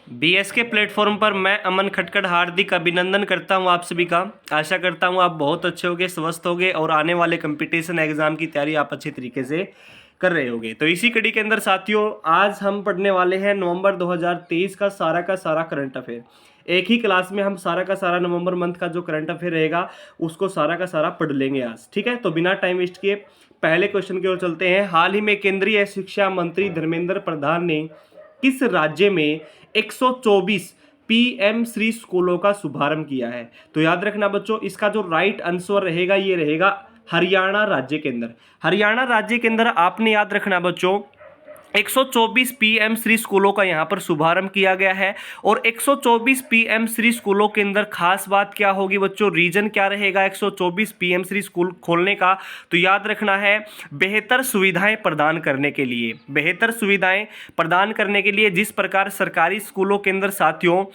BSK platform पर मैं अमन खटकड़ हार्दिक अभिनंदन करता हूं आप सभी का। आशा करता हूं आप बहुत अच्छे होगे, स्वस्थ होगे और आने वाले कंपटीशन एग्जाम की तैयारी आप अच्छे तरीके से कर रहे होगे। तो इसी कड़ी के अंदर साथियों आज हम पढ़ने वाले हैं नवंबर 2023 का सारा करंट अफेयर। एक ही क्लास में हम सारा का सारा नवंबर मंथ का जो करंट अफेयर रहेगा उसको सारा का सारा पढ़ लेंगे आज। ठीक है, तो बिना टाइम वेस्ट किए पहले क्वेश्चन की ओर चलते हैं। हाल ही में केंद्रीय शिक्षा मंत्री धर्मेंद्र प्रधान ने किस राज्य में 124 पीएम श्री स्कूलों का शुभारंभ किया है? तो याद रखना बच्चों, इसका जो राइट आंसर रहेगा ये रहेगा हरियाणा राज्य के अंदर। हरियाणा राज्य के अंदर आपने याद रखना बच्चों 124 पीएम श्री स्कूलों का यहाँ पर शुभारंभ किया गया है। और 124 पीएम श्री स्कूलों के अंदर खास बात क्या होगी बच्चों, रीजन क्या रहेगा 124 पीएम श्री स्कूल खोलने का? तो याद रखना है बेहतर सुविधाएं प्रदान करने के लिए। बेहतर सुविधाएं प्रदान करने के लिए जिस प्रकार सरकारी स्कूलों के अंदर साथियों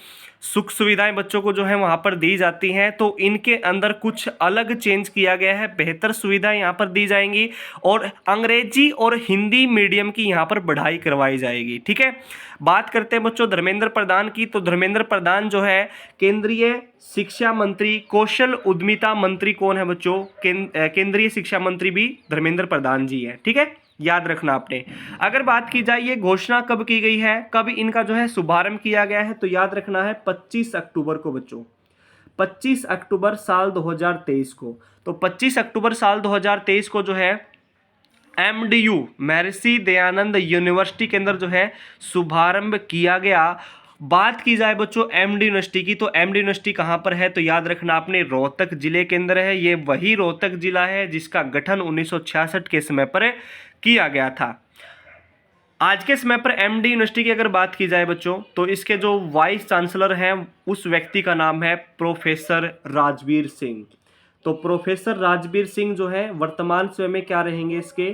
सुख सुविधाएं बच्चों को जो है वहाँ पर दी जाती हैं, तो इनके अंदर कुछ अलग चेंज किया गया है। बेहतर सुविधाएं यहाँ पर दी जाएंगी और अंग्रेजी और हिंदी मीडियम की यहाँ पर पढ़ाई करवाई जाएगी। ठीक है, बात करते हैं बच्चों धर्मेंद्र प्रधान की। तो धर्मेंद्र प्रधान जो है केंद्रीय शिक्षा मंत्री, कौशल उद्यमिता मंत्री कौन है बच्चों? केंद्रीय शिक्षा मंत्री भी धर्मेंद्र प्रधान जी है। ठीक है, याद रखना आपने। अगर बात की जाए ये घोषणा कब की गई है, कब इनका जो है शुभारंभ किया गया है, तो याद रखना है 25 अक्टूबर को बच्चों, 25 अक्टूबर साल 2023 को। तो 25 अक्टूबर साल 2023 को जो है एमडीयू महर्षि दयानंद यूनिवर्सिटी के अंदर जो है शुभारंभ किया गया। बात की जाए बच्चों एमडी यूनिवर्सिटी की, तो एमडी यूनिवर्सिटी कहाँ पर है? तो याद रखना आपने रोहतक जिले के अंदर है। ये वही रोहतक जिला है जिसका गठन 1966 के समय पर किया गया था। आज के समय पर एमडी यूनिवर्सिटी की अगर बात की जाए बच्चों तो इसके जो वाइस चांसलर हैं उस व्यक्ति का नाम है प्रोफेसर राजवीर सिंह। तो प्रोफेसर राजवीर सिंह जो है वर्तमान समय में क्या रहेंगे? इसके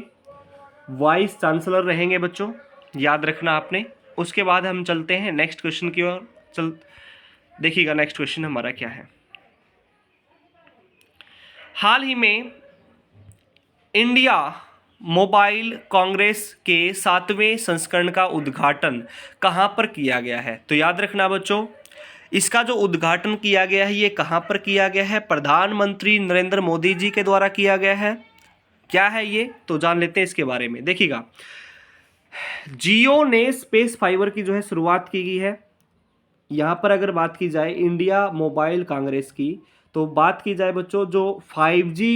वाइस चांसलर रहेंगे बच्चों, याद रखना आपने। उसके बाद हम चलते हैं नेक्स्ट क्वेश्चन की ओर। देखिएगा नेक्स्ट क्वेश्चन हमारा क्या है। हाल ही में इंडिया मोबाइल कांग्रेस के 7वें संस्करण का उद्घाटन कहां पर किया गया है? तो याद रखना बच्चों इसका जो उद्घाटन किया गया है ये कहां पर किया गया है? प्रधानमंत्री नरेंद्र मोदी जी के द्वारा किया गया है। क्या है ये? तो जान लेते हैं इसके बारे में। देखिएगा जियो ने स्पेस फाइबर की जो है शुरुआत की गई है। यहाँ पर अगर बात की जाए इंडिया मोबाइल कांग्रेस की, तो बात की जाए बच्चों जो 5G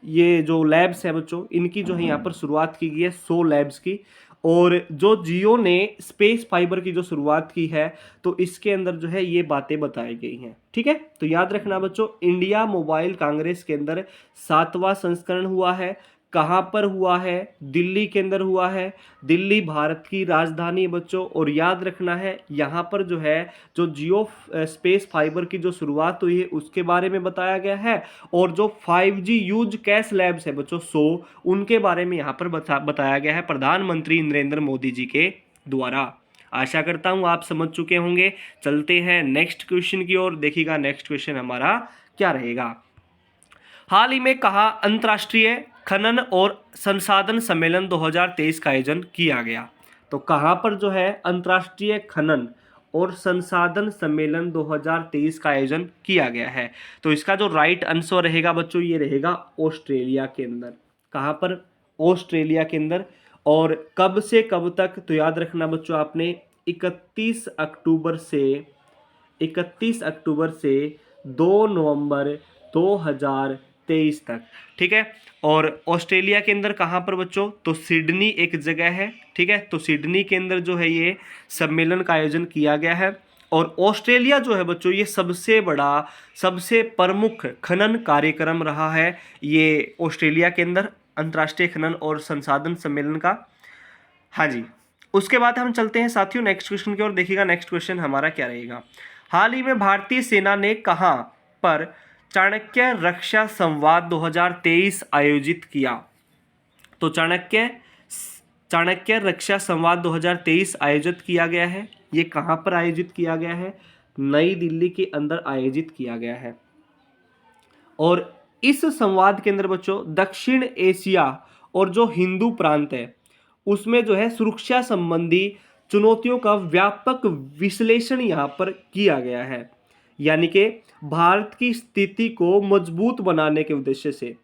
ये जो लैब्स है बच्चों इनकी जो है यहाँ पर शुरुआत की गई है 100 लैब्स की। और जो जियो ने स्पेस फाइबर की जो शुरुआत की है तो इसके अंदर जो है ये बातें बताई गई हैं। ठीक है, तो याद रखना बच्चों इंडिया मोबाइल कांग्रेस के अंदर 7वां संस्करण हुआ है। कहाँ पर हुआ है? दिल्ली के अंदर हुआ है। दिल्ली भारत की राजधानी है बच्चों। और याद रखना है यहाँ पर जो है जो जियो स्पेस फाइबर की जो शुरुआत हुई है उसके बारे में बताया गया है। और जो 5G यूज कैश लैब्स है बच्चों 100 उनके बारे में यहाँ पर बताया गया है प्रधानमंत्री नरेंद्र मोदी जी के द्वारा। आशा करता हूँ आप समझ चुके होंगे। चलते हैं नेक्स्ट क्वेश्चन की ओर। देखिएगा नेक्स्ट क्वेश्चन हमारा क्या रहेगा। हाल ही में कहा अंतर्राष्ट्रीय खनन और संसाधन सम्मेलन 2023 का आयोजन किया गया? तो कहाँ पर जो है अंतर्राष्ट्रीय खनन और संसाधन सम्मेलन 2023 का आयोजन किया गया है? तो इसका जो राइट आंसर रहेगा बच्चों ये रहेगा ऑस्ट्रेलिया के अंदर। कहाँ पर? ऑस्ट्रेलिया के अंदर। और कब से कब तक? तो याद रखना बच्चों आपने 31 अक्टूबर से 2 नवंबर 2023 तक। ठीक है, और ऑस्ट्रेलिया के अंदर कहाँ पर बच्चों? तो सिडनी एक जगह है। ठीक है, तो सिडनी के अंदर जो है ये सम्मेलन का आयोजन किया गया है। और ऑस्ट्रेलिया जो है बच्चों ये सबसे बड़ा सबसे प्रमुख खनन कार्यक्रम रहा है ये ऑस्ट्रेलिया के अंदर अंतर्राष्ट्रीय खनन और संसाधन सम्मेलन का। हाँ जी, उसके बाद हम चलते हैं साथियों नेक्स्ट क्वेश्चन की ओर। देखिएगा नेक्स्ट क्वेश्चन हमारा क्या रहेगा। हाल ही में भारतीय सेना ने कहां पर चाणक्य रक्षा संवाद 2023 आयोजित किया? तो चाणक्य रक्षा संवाद 2023 आयोजित किया गया है। ये कहां पर आयोजित किया गया है? नई दिल्ली के अंदर आयोजित किया गया है। और इस संवाद के अंदर बच्चों दक्षिण एशिया और जो हिंदू प्रांत है उसमें जो है सुरक्षा संबंधी चुनौतियों का व्यापक विश्लेषण यहाँ पर किया गया है। यानी कि भारत की स्थिति को मजबूत बनाने के उद्देश्य से,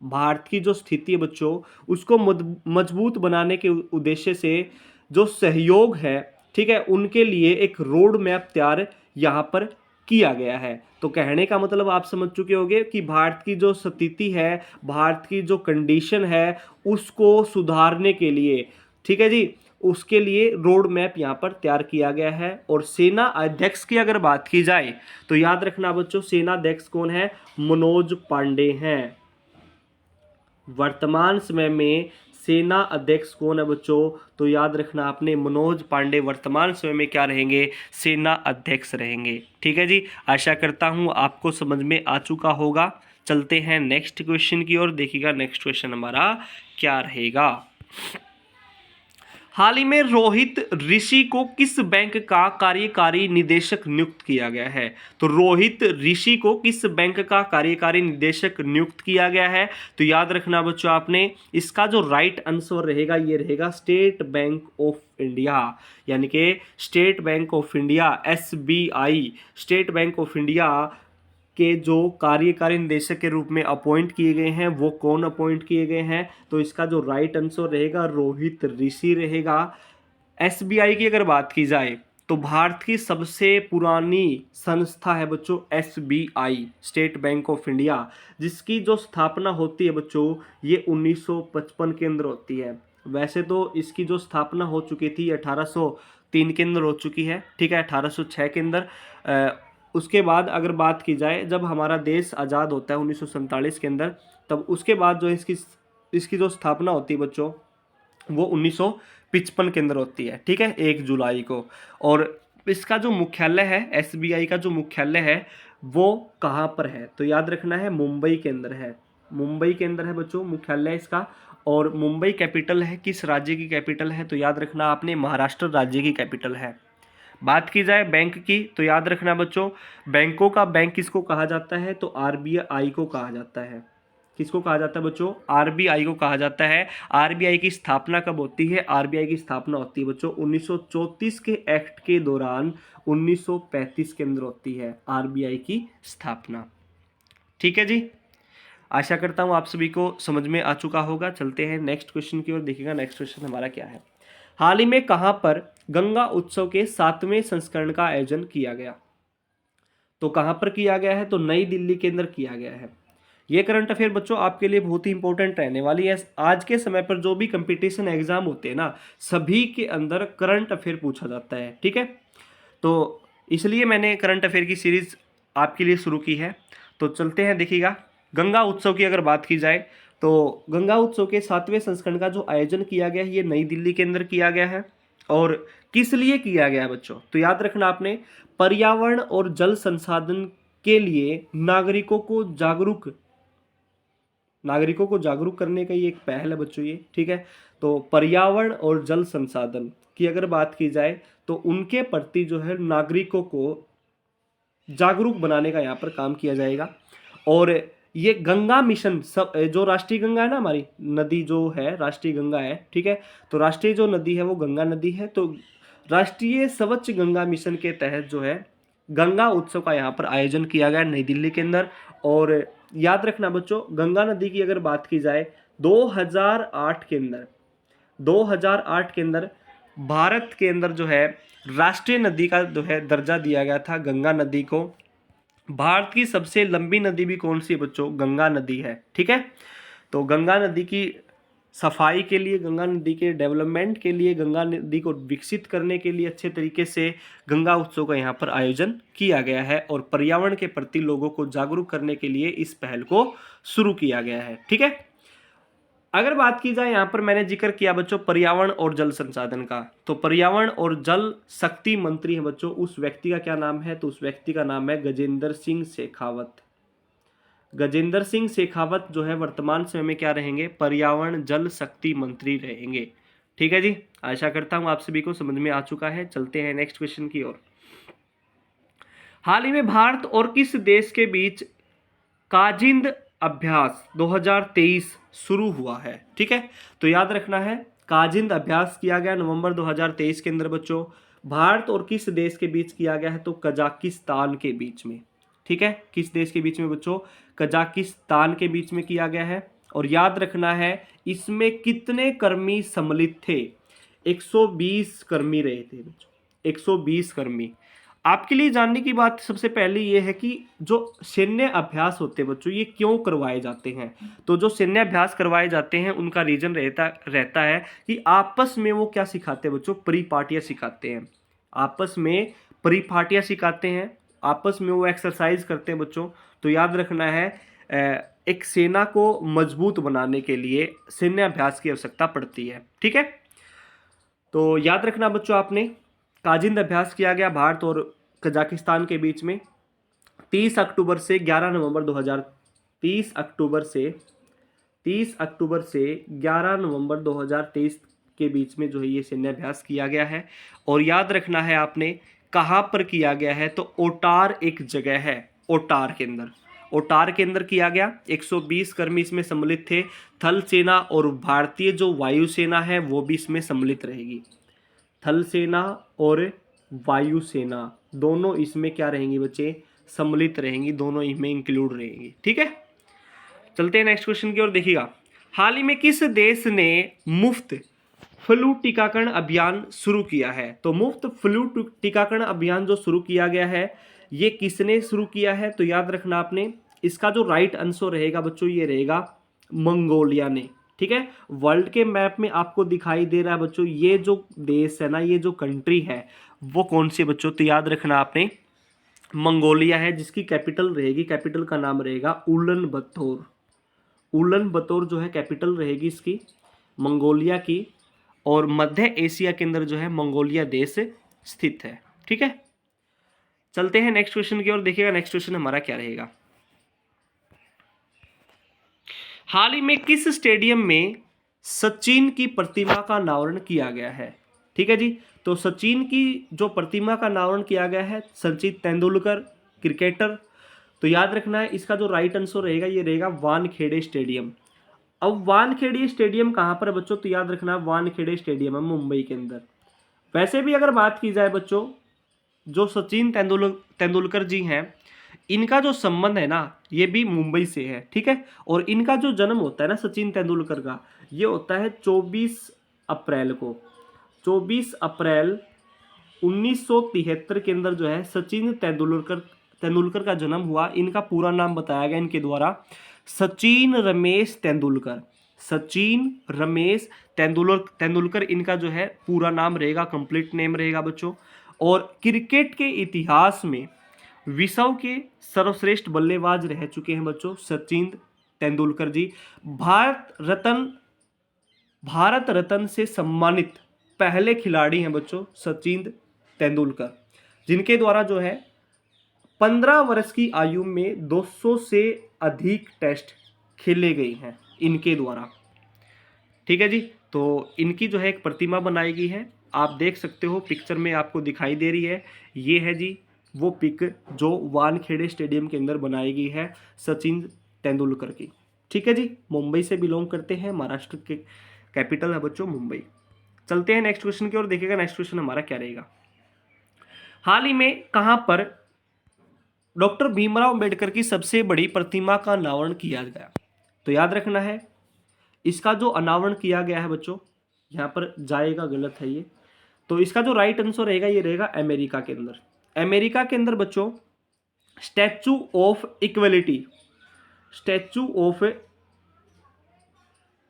भारत की जो स्थिति है बच्चों, उसको मजबूत बनाने के उद्देश्य से जो सहयोग है, ठीक है, उनके लिए एक रोड मैप तैयार यहाँ पर किया गया है। तो कहने का मतलब आप समझ चुके होंगे कि भारत की जो स्थिति है, भारत की जो कंडीशन है, उसको सुधारने के लिए, ठीक है जी, उसके लिए रोड मैप यहाँ पर तैयार किया गया है। और सेना अध्यक्ष की अगर बात की जाए तो याद रखना बच्चों, सेना अध्यक्ष कौन है? मनोज पांडे हैं। वर्तमान समय में सेना अध्यक्ष कौन है बच्चों? तो याद रखना आपने, मनोज पांडे वर्तमान समय में क्या रहेंगे? सेना अध्यक्ष रहेंगे। ठीक है जी, आशा करता हूं आपको समझ में आ चुका होगा। चलते हैं नेक्स्ट क्वेश्चन की ओर। देखिएगा नेक्स्ट क्वेश्चन हमारा क्या रहेगा। हाल ही में रोहित ऋषि को किस बैंक का कार्यकारी निदेशक नियुक्त किया गया है? तो रोहित ऋषि को किस बैंक का कार्यकारी निदेशक नियुक्त किया गया है? तो याद रखना बच्चों आपने, इसका जो राइट आंसर रहेगा ये रहेगा स्टेट बैंक ऑफ इंडिया। यानी कि state bank of India, SBI, state bank of India के जो कार्यकारी निदेशक के रूप में अपॉइंट किए गए हैं, वो कौन अपॉइंट किए गए हैं? तो इसका जो राइट आंसर रहेगा रोहित ऋषि रहेगा। SBI की अगर बात की जाए तो भारत की सबसे पुरानी संस्था है बच्चों SBI, state bank of India, जिसकी जो स्थापना होती है बच्चों ये 1955 के अंदर होती है। वैसे तो इसकी जो स्थापना हो चुकी थी 1803 के अंदर हो चुकी है, ठीक है, 1806 के अंदर। उसके बाद अगर बात की जाए, जब हमारा देश आज़ाद होता है 1947 के अंदर, तब उसके बाद जो इसकी जो स्थापना होती है बच्चों वो 1955 के अंदर होती है, ठीक है, 1 जुलाई को। और इसका जो मुख्यालय है, SBI का जो मुख्यालय है वो कहाँ पर है? तो याद रखना है मुंबई के अंदर है। मुंबई के अंदर है बच्चों मुख्यालय इसका। और मुंबई कैपिटल है, किस राज्य की कैपिटल है? तो याद रखना आपने, महाराष्ट्र राज्य की कैपिटल है। बात की जाए बैंक की तो याद रखना बच्चों, बैंकों का बैंक किसको कहा जाता है? तो RBI को कहा जाता है। किसको कहा जाता है बच्चों? RBI को कहा जाता है। RBI की स्थापना कब होती है? RBI की स्थापना होती है बच्चों 1934 के एक्ट के दौरान, 1935 के अंदर होती है RBI की स्थापना। ठीक है जी, आशा करता हूँ आप सभी को समझ में आ चुका होगा। चलते हैं नेक्स्ट क्वेश्चन की ओर। देखिएगा नेक्स्ट क्वेश्चन हमारा क्या है। हाल ही में कहां पर गंगा उत्सव के 7वें संस्करण का आयोजन किया गया? तो कहां पर किया गया है? तो नई दिल्ली के अंदर किया गया है। ये करंट अफेयर बच्चों आपके लिए बहुत ही इंपॉर्टेंट रहने वाली है। आज के समय पर जो भी कंपटीशन एग्जाम होते हैं ना, सभी के अंदर करंट अफेयर पूछा जाता है, ठीक है। तो इसलिए मैंने करंट अफेयर की सीरीज आपके लिए शुरू की है। तो चलते हैं, देखिएगा गंगा उत्सव की अगर बात की जाए तो गंगा उत्सव के 7वें संस्करण का जो आयोजन किया गया है ये नई दिल्ली के अंदर किया गया है। और किस लिए किया गया है बच्चों? तो याद रखना आपने, पर्यावरण और जल संसाधन के लिए नागरिकों को जागरूक करने का ये एक पहल है बच्चों ये, ठीक है। तो पर्यावरण और जल संसाधन की अगर बात की जाए तो उनके प्रति जो है नागरिकों को जागरूक बनाने का यहाँ पर काम किया जाएगा। और ये गंगा मिशन, सब जो राष्ट्रीय गंगा है ना, हमारी नदी जो है राष्ट्रीय गंगा है, ठीक है। तो राष्ट्रीय जो नदी है वो गंगा नदी है। तो राष्ट्रीय स्वच्छ गंगा मिशन के तहत जो है गंगा उत्सव का यहाँ पर आयोजन किया गया नई दिल्ली के अंदर। और याद रखना बच्चों, गंगा नदी की अगर बात की जाए 2008 के अंदर भारत के अंदर जो है राष्ट्रीय नदी का जो है दर्जा दिया गया था गंगा नदी को। भारत की सबसे लंबी नदी भी कौन सी है बच्चों? गंगा नदी है, ठीक है। तो गंगा नदी की सफाई के लिए, गंगा नदी के डेवलपमेंट के लिए, गंगा नदी को विकसित करने के लिए अच्छे तरीके से गंगा उत्सव का यहाँ पर आयोजन किया गया है। और पर्यावरण के प्रति लोगों को जागरूक करने के लिए इस पहल को शुरू किया गया है, ठीक है। अगर बात की जाए, यहाँ पर मैंने जिक्र किया बच्चों पर्यावरण और जल संसाधन का, तो पर्यावरण और जल शक्ति मंत्री है बच्चों, उस व्यक्ति का क्या नाम है? तो उस व्यक्ति का नाम है गजेंद्र सिंह शेखावत। गजेंद्र सिंह शेखावत जो है वर्तमान समय में क्या रहेंगे? पर्यावरण जल शक्ति मंत्री रहेंगे। ठीक है जी, आशा करता हूं आप सभी को समझ में आ चुका है। चलते हैं नेक्स्ट क्वेश्चन की ओर। हाल ही में भारत और किस देश के बीच काजिंद अभ्यास 2023 शुरू हुआ है? ठीक है, तो याद रखना है काजिंद अभ्यास किया गया नवंबर 2023 के अंदर बच्चों। भारत और किस देश के बीच किया गया है, तो कजाकिस्तान के बीच में। ठीक है, किस देश के बीच में बच्चों, कजाकिस्तान के बीच में किया गया है। और याद रखना है इसमें कितने कर्मी सम्मिलित थे, 120 कर्मी रहे थे बच्चों, 120 कर्मी। आपके लिए जानने की बात सबसे पहले ये है कि जो सैन्य अभ्यास होते हैं बच्चों, ये क्यों करवाए जाते हैं। तो जो सैन्य अभ्यास करवाए जाते हैं उनका रीजन रहता है कि आपस में वो क्या सिखाते हैं बच्चों, परिपाटियाँ सिखाते हैं, आपस में परिपाटियाँ सिखाते हैं, आपस में वो एक्सरसाइज करते हैं बच्चों। तो याद रखना है एक सेना को मजबूत बनाने के लिए सैन्य अभ्यास की आवश्यकता पड़ती है। ठीक है, तो याद रखना बच्चों आपने, काजिंद अभ्यास किया गया भारत और कजाकिस्तान के बीच में 30 अक्टूबर से 11 नवंबर 2000 30 अक्टूबर से 11 नवंबर 2023 के बीच में जो है ये सैन्य अभ्यास किया गया है। और याद रखना है आपने कहाँ पर किया गया है, तो ओटार एक जगह है, ओटार के अंदर किया गया। 120 कर्मी इसमें सम्मिलित थे। थल सेना और भारतीय जो वायुसेना है वो भी इसमें सम्मिलित रहेगी। थल सेना और वायुसेना दोनों इसमें क्या रहेंगी बच्चे, सम्मिलित रहेंगी, दोनों इसमें इंक्लूड रहेंगी। ठीक है, चलते हैं नेक्स्ट क्वेश्चन की ओर। देखिएगा, हाल ही में किस देश ने मुफ्त फ्लू टीकाकरण अभियान शुरू किया है। तो मुफ्त फ्लू टीकाकरण अभियान जो शुरू किया गया है ये किसने शुरू किया है, तो याद रखना आपने इसका जो राइट आंसर रहेगा बच्चों ये रहेगा मंगोलिया ने। ठीक है, वर्ल्ड के मैप में आपको दिखाई दे रहा है बच्चों ये जो देश है ना, ये जो कंट्री है वो कौन सी बच्चों, तो याद रखना आपने मंगोलिया है, जिसकी कैपिटल रहेगी, कैपिटल का नाम रहेगा उलन बतौर। उलन बतौर जो है कैपिटल रहेगी इसकी मंगोलिया की। और मध्य एशिया के अंदर जो है मंगोलिया देश स्थित है। ठीक है, चलते हैं नेक्स्ट क्वेश्चन की ओर। देखिएगा नेक्स्ट क्वेश्चन हमारा क्या रहेगा। हाल ही में किस स्टेडियम में सचिन की प्रतिमा का अनावरण किया गया है। ठीक है जी, तो सचिन की जो प्रतिमा का अनावरण किया गया है, सचिन तेंदुलकर क्रिकेटर। तो याद रखना है इसका जो राइट आंसर रहेगा ये रहेगा वानखेड़े स्टेडियम। अब वानखेड़े स्टेडियम कहाँ पर है बच्चों, तो याद रखना वानखेड़े स्टेडियम है मुंबई के अंदर। वैसे भी अगर बात की जाए बच्चों, जो सचिन तेंदुलकर जी हैं इनका जो संबंध है ना ये भी मुंबई से है। ठीक है, और इनका जो जन्म होता है ना सचिन तेंदुलकर का, ये होता है 24 अप्रैल को। 24 अप्रैल 1973 के अंदर जो है सचिन तेंदुलकर का जन्म हुआ। इनका पूरा नाम बताया गया इनके द्वारा, सचिन रमेश तेंदुलकर। सचिन रमेश तेंदुलकर इनका जो है पूरा नाम रहेगा, कंप्लीट नेम रहेगा बच्चों। और क्रिकेट के इतिहास में विश्व के सर्वश्रेष्ठ बल्लेबाज रह चुके हैं बच्चों सचिन तेंदुलकर जी। भारत रत्न से सम्मानित पहले खिलाड़ी हैं बच्चों सचिन तेंदुलकर, जिनके द्वारा जो है 15 वर्ष की आयु में 200 से अधिक टेस्ट खेले गए हैं इनके द्वारा। ठीक है जी, तो इनकी जो है एक प्रतिमा बनाई गई है, आप देख सकते हो पिक्चर में आपको दिखाई दे रही है। ये है जी वो पिक जो वानखेड़े स्टेडियम के अंदर बनाई गई है सचिन तेंदुलकर की। ठीक है जी, मुंबई से बिलोंग करते हैं, महाराष्ट्र के कैपिटल है बच्चों मुंबई। चलते हैं नेक्स्ट क्वेश्चन की ओर। देखिएगा नेक्स्ट क्वेश्चन हमारा क्या रहेगा। हाल ही में कहां पर डॉक्टर भीमराव अंबेडकर की सबसे बड़ी प्रतिमा का अनावरण किया गया। तो याद रखना है इसका जो अनावरण किया गया है बच्चों, यहाँ पर जाएगा गलत है ये, तो इसका जो राइट आंसर रहेगा ये रहेगा अमेरिका के अंदर। अमेरिका के अंदर बच्चों स्टैचू ऑफ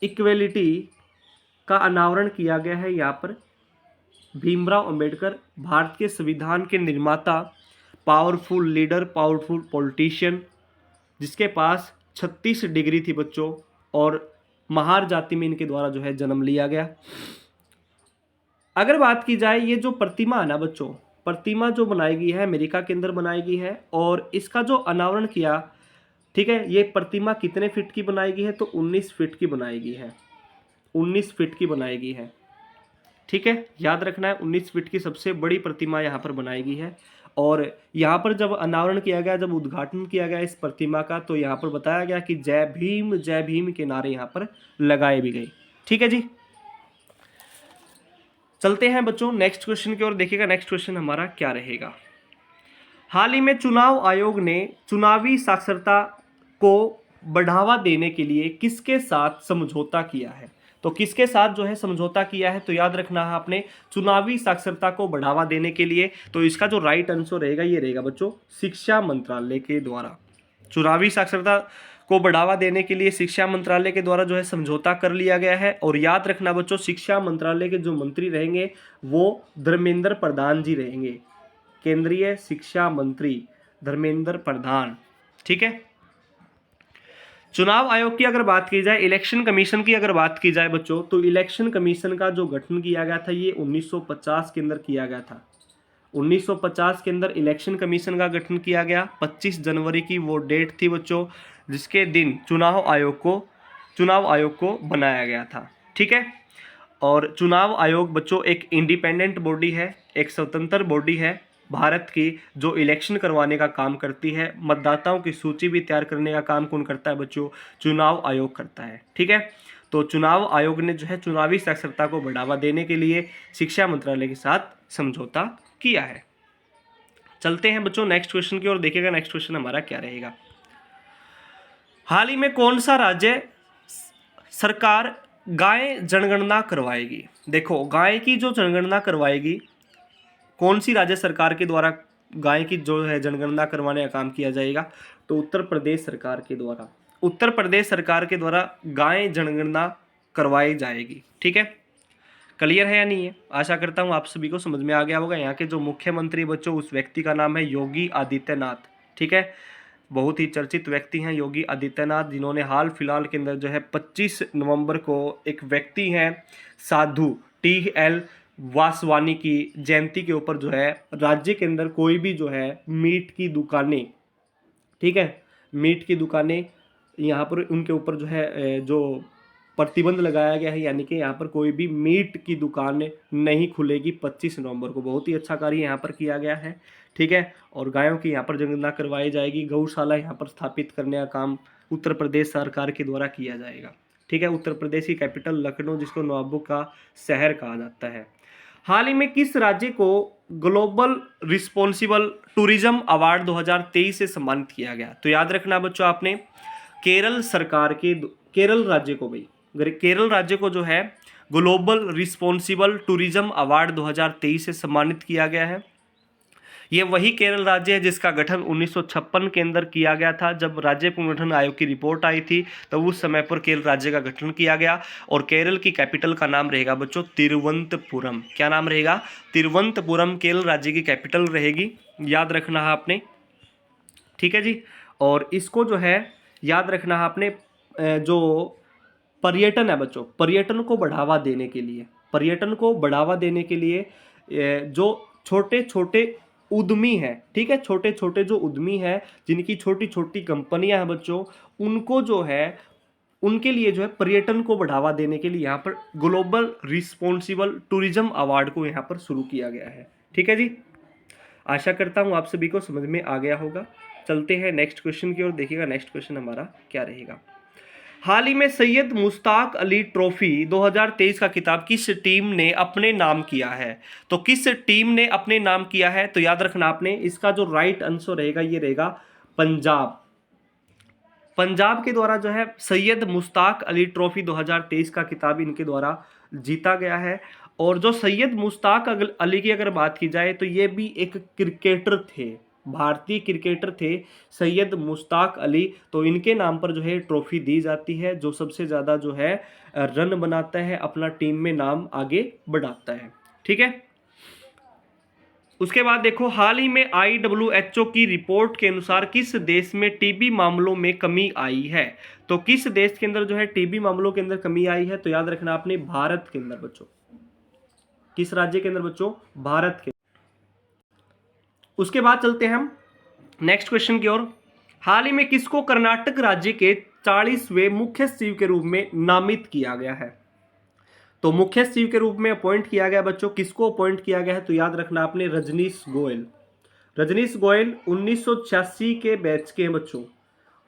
इक्वलिटी का अनावरण किया गया है। यहाँ पर भीमराव अंबेडकर भारत के संविधान के निर्माता, पावरफुल लीडर, पावरफुल पॉलिटिशियन, जिसके पास 36 डिग्री थी बच्चों, और महार जाति में इनके द्वारा जो है जन्म लिया गया। अगर बात की जाए ये जो प्रतिमा है ना बच्चों, प्रतिमा जो बनाई गई है अमेरिका के अंदर बनाई गई है, और इसका जो अनावरण किया, ठीक है, ये प्रतिमा कितने फीट की बनाई गई है, तो 19 फीट की बनाई गई है, 19 फीट की बनाई गई है। ठीक है, याद रखना है 19 फीट की सबसे बड़ी प्रतिमा यहाँ पर बनाई गई है। और यहाँ पर जब अनावरण किया गया, जब उद्घाटन किया गया इस प्रतिमा का, तो यहाँ पर बताया गया कि जय भीम के नारे यहाँ पर लगाए भी गए। ठीक है जी, चलते हैं बच्चों नेक्स्ट क्वेश्चन की ओर। देखिएगा नेक्स्ट क्वेश्चन हमारा क्या रहेगा। हाल ही में चुनाव आयोग ने चुनावी साक्षरता को बढ़ावा देने के लिए किसके साथ समझौता किया है? तो किसके साथ जो है समझौता किया है? तो याद रखना है आपने, चुनावी साक्षरता को बढ़ावा देने के लिए। तो इसका जो राइट आंसर रहेगा ये रहेगा बच्चों, शिक्षा मंत्रालय के द्वारा। चुनावी साक्षरता को बढ़ावा देने के लिए शिक्षा मंत्रालय के द्वारा जो है समझौता कर लिया गया है। और याद रखना बच्चों, शिक्षा मंत्रालय के जो मंत्री रहेंगे वो धर्मेंद्र प्रधान जी रहेंगे, केंद्रीय शिक्षा मंत्री धर्मेंद्र प्रधान। ठीक है। चुनाव आयोग की अगर बात की जाए, इलेक्शन कमीशन की अगर बात की जाए बच्चों, तो इलेक्शन कमीशन का जो गठन किया गया था ये 1950 के अंदर किया गया था। 1950 के अंदर इलेक्शन कमीशन का गठन किया गया। 25 जनवरी की वो डेट थी बच्चों, जिसके दिन चुनाव आयोग को बनाया गया था। ठीक है। और चुनाव आयोग बच्चों एक इंडिपेंडेंट बॉडी है, एक स्वतंत्र बॉडी है भारत की, जो इलेक्शन करवाने का काम करती है। मतदाताओं की सूची भी तैयार करने का काम कौन करता है बच्चों? चुनाव आयोग करता है। ठीक है। तो चुनाव आयोग ने जो है चुनावी साक्षरता को बढ़ावा देने के लिए शिक्षा मंत्रालय के साथ समझौता किया है। चलते हैं बच्चों नेक्स्ट क्वेश्चन की ओर। देखिएगा नेक्स्ट क्वेश्चन हमारा क्या रहेगा। हाल ही में कौन सा राज्य सरकार गाय जनगणना करवाएगी? देखो, गाय की जो जनगणना करवाएगी, कौन सी राज्य सरकार के द्वारा गाय की जो है जनगणना करवाने का काम किया जाएगा? तो उत्तर प्रदेश सरकार के द्वारा, उत्तर प्रदेश सरकार के द्वारा गाय जनगणना करवाई जाएगी। ठीक है। क्लियर है या नहीं है? आशा करता हूँ आप सभी को समझ में आ गया होगा। यहाँ के जो मुख्यमंत्री बच्चों, उस व्यक्ति का नाम है योगी आदित्यनाथ। ठीक है। बहुत ही चर्चित व्यक्ति हैं योगी आदित्यनाथ, जिन्होंने हाल फिलहाल के अंदर जो है 25 नवंबर को एक व्यक्ति हैं साधु TL वासवानी की जयंती के ऊपर जो है राज्य के अंदर कोई भी जो है मीट की दुकानें, ठीक है, मीट की दुकानें, यहाँ पर उनके ऊपर जो है जो प्रतिबंध लगाया गया है, यानी कि यहाँ पर कोई भी मीट की दुकान नहीं खुलेगी 25 नवंबर को। बहुत ही अच्छा कार्य यहाँ पर किया गया है। ठीक है। और गायों की यहाँ पर जनगणना करवाई जाएगी। गौशाला यहाँ पर स्थापित करने का काम उत्तर प्रदेश सरकार के द्वारा किया जाएगा। ठीक है। उत्तर प्रदेश की कैपिटल लखनऊ, जिसको नवाबों का शहर कहा जाता है। हाल ही में किस राज्य को ग्लोबल रिस्पॉन्सिबल टूरिज्म अवार्ड 2023 से सम्मानित किया गया? तो याद रखना बच्चों आपने, केरल सरकार के, केरल राज्य को, भाई केरल राज्य को जो है ग्लोबल रिस्पॉन्सिबल टूरिज्म अवार्ड 2023 से सम्मानित किया गया है। ये वही केरल राज्य है जिसका गठन 1956 के अंदर किया गया था। जब राज्य पुनर्गठन आयोग की रिपोर्ट आई थी तो उस समय पर केरल राज्य का गठन किया गया। और केरल की कैपिटल का नाम रहेगा बच्चों तिरुवनंतपुरम। क्या नाम रहेगा? तिरुवनंतपुरम केरल राज्य की कैपिटल रहेगी। याद रखना है आपने। ठीक है जी। और इसको जो है याद रखना है आपने, जो पर्यटन है बच्चों, पर्यटन को बढ़ावा देने के लिए, पर्यटन को बढ़ावा देने के लिए जो छोटे छोटे उद्यमी हैं, ठीक है, छोटे छोटे जो उद्यमी हैं, जिनकी छोटी छोटी कंपनियां हैं बच्चों, उनको जो है, उनके लिए जो है पर्यटन को बढ़ावा देने के लिए यहाँ पर ग्लोबल रिस्पॉन्सिबल टूरिज्म अवार्ड को यहाँ पर शुरू किया गया है। ठीक है जी। आशा करता हूँ आप सभी को समझ में आ गया होगा। चलते हैं नेक्स्ट क्वेश्चन की ओर। देखिएगा नेक्स्ट क्वेश्चन हमारा क्या रहेगा। हाल ही में सैयद मुश्ताक अली ट्रॉफी 2023 का खिताब किस टीम ने अपने नाम किया है? तो किस टीम ने अपने नाम किया है? तो याद रखना आपने, इसका जो राइट आंसर रहेगा ये रहेगा पंजाब। पंजाब के द्वारा जो है सैयद मुश्ताक अली ट्रॉफी 2023 का खिताब इनके द्वारा जीता गया है। और जो सैयद मुश्ताक अली की अगर बात की जाए तो ये भी एक क्रिकेटर थे, भारतीय क्रिकेटर थे सैयद मुश्ताक अली। तो इनके नाम पर जो है ट्रॉफी दी जाती है, जो सबसे ज़्यादा जो है रन बनाता है, अपना टीम में नाम आगे बढ़ाता है। ठीक है। उसके बाद देखो, हाल ही में IWHO की रिपोर्ट के अनुसार किस देश में टीबी मामलों में कमी आई है? तो किस देश के अंदर जो है टीबी मामलों के अंदर कमी आई है? तो याद रखना आपने, भारत के अंदर बच्चों। किस राज्य के अंदर बच्चों? भारत के। उसके बाद चलते हैं हम नेक्स्ट क्वेश्चन की ओर। हाल ही में किसको कर्नाटक राज्य के 40वें मुख्य सचिव के रूप में नामित किया गया है? तो मुख्य सचिव के रूप में अपॉइंट किया गया बच्चों, किसको अपॉइंट किया गया है? तो याद रखना आपने, रजनीश गोयल। रजनीश गोयल 1986 के बैच के हैं बच्चों,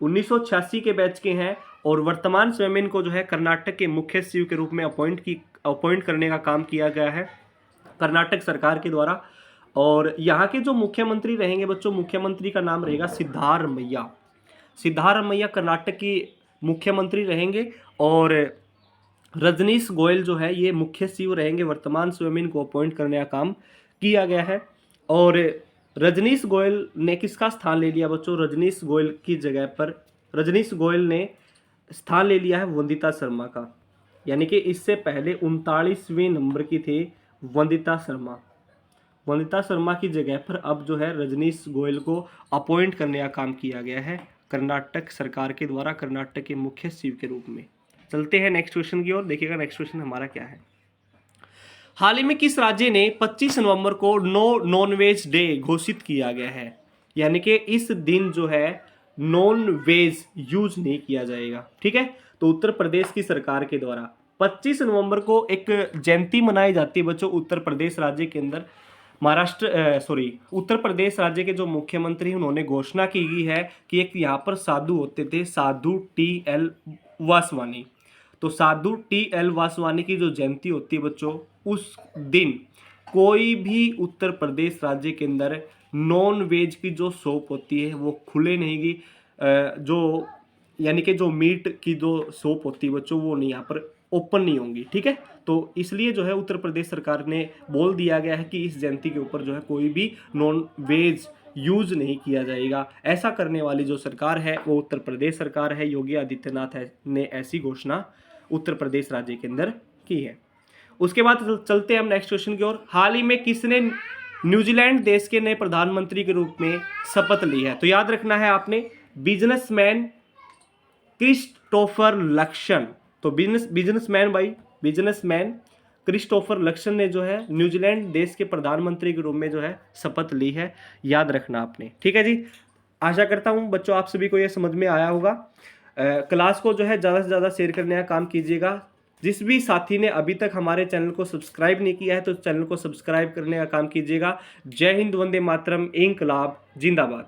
1986 के बैच के हैं। और वर्तमान समय में इनको जो है कर्नाटक के मुख्य सचिव के रूप में अपॉइंट करने का काम किया गया है। कर्नाटक सरकार के द्वारा। और यहाँ के जो मुख्यमंत्री रहेंगे बच्चों, मुख्यमंत्री का नाम रहेगा सिद्धारमैया। सिद्धारमैया कर्नाटक की मुख्यमंत्री रहेंगे। और रजनीश गोयल जो है ये मुख्य सचिव रहेंगे। वर्तमान समय में इनको अपॉइंट करने का काम किया गया है। और रजनीश गोयल ने किसका स्थान ले लिया बच्चों? रजनीश गोयल की जगह पर रजनीश गोयल ने स्थान ले लिया है वंदिता शर्मा का। यानी कि इससे पहले 39वें नंबर की थे वंदिता शर्मा। वंदिता शर्मा की जगह पर अब जो है रजनीश गोयल को अपॉइंट करने का काम किया गया है कर्नाटक सरकार के द्वारा, कर्नाटक के मुख्य सचिव के रूप में। चलते हैं नेक्स्ट क्वेश्चन की ओर। देखिएगा नेक्स्ट क्वेश्चन हमारा क्या है। हाल ही में किस राज्य ने 25 नवंबर को नो नॉनवेज डे घोषित किया गया है? यानी कि इस दिन जो है नॉन वेज यूज नहीं किया जाएगा। ठीक है, तो उत्तर प्रदेश की सरकार के द्वारा 25 नवंबर को एक जयंती मनाई जाती है बच्चों उत्तर प्रदेश राज्य के अंदर। उत्तर प्रदेश राज्य के जो मुख्यमंत्री उन्होंने घोषणा की गई है कि एक यहाँ पर साधु होते थे, साधु टी.एल. वासवानी। तो साधु टी.एल. वासवानी की जो जयंती होती है बच्चों, उस दिन कोई भी उत्तर प्रदेश राज्य के अंदर नॉन वेज की जो शॉप होती है वो खुले नहीं गी। जो यानी कि जो मीट की जो शॉप होती है बच्चों वो नहीं यहाँ पर ओपन नहीं होंगी। ठीक है, तो इसलिए जो है उत्तर प्रदेश सरकार ने बोल दिया गया है कि इस जयंती के ऊपर जो है कोई भी नॉन वेज यूज नहीं किया जाएगा। ऐसा करने वाली जो सरकार है वो उत्तर प्रदेश सरकार है। योगी आदित्यनाथ ने ऐसी घोषणा उत्तर प्रदेश राज्य के अंदर की है। उसके बाद चलते हैं हम नेक्स्ट क्वेश्चन की ओर। हाल ही में किसने न्यूजीलैंड देश के नए प्रधानमंत्री के रूप में शपथ ली है? तो याद रखना है आपने, बिजनेसमैन क्रिस्टोफर लक्सन। तो बिजनेसमैन क्रिस्टोफर लक्सन ने जो है न्यूजीलैंड देश के प्रधानमंत्री के रूप में जो है शपथ ली है। याद रखना आपने। ठीक है जी, आशा करता हूं बच्चों आप सभी को यह समझ में आया होगा। क्लास को जो है ज़्यादा से ज़्यादा शेयर करने का काम कीजिएगा। जिस भी साथी ने अभी तक हमारे चैनल को सब्सक्राइब नहीं किया है तो चैनल को सब्सक्राइब करने का काम कीजिएगा। जय हिंद, वंदे मातरम, इंकलाब जिंदाबाद।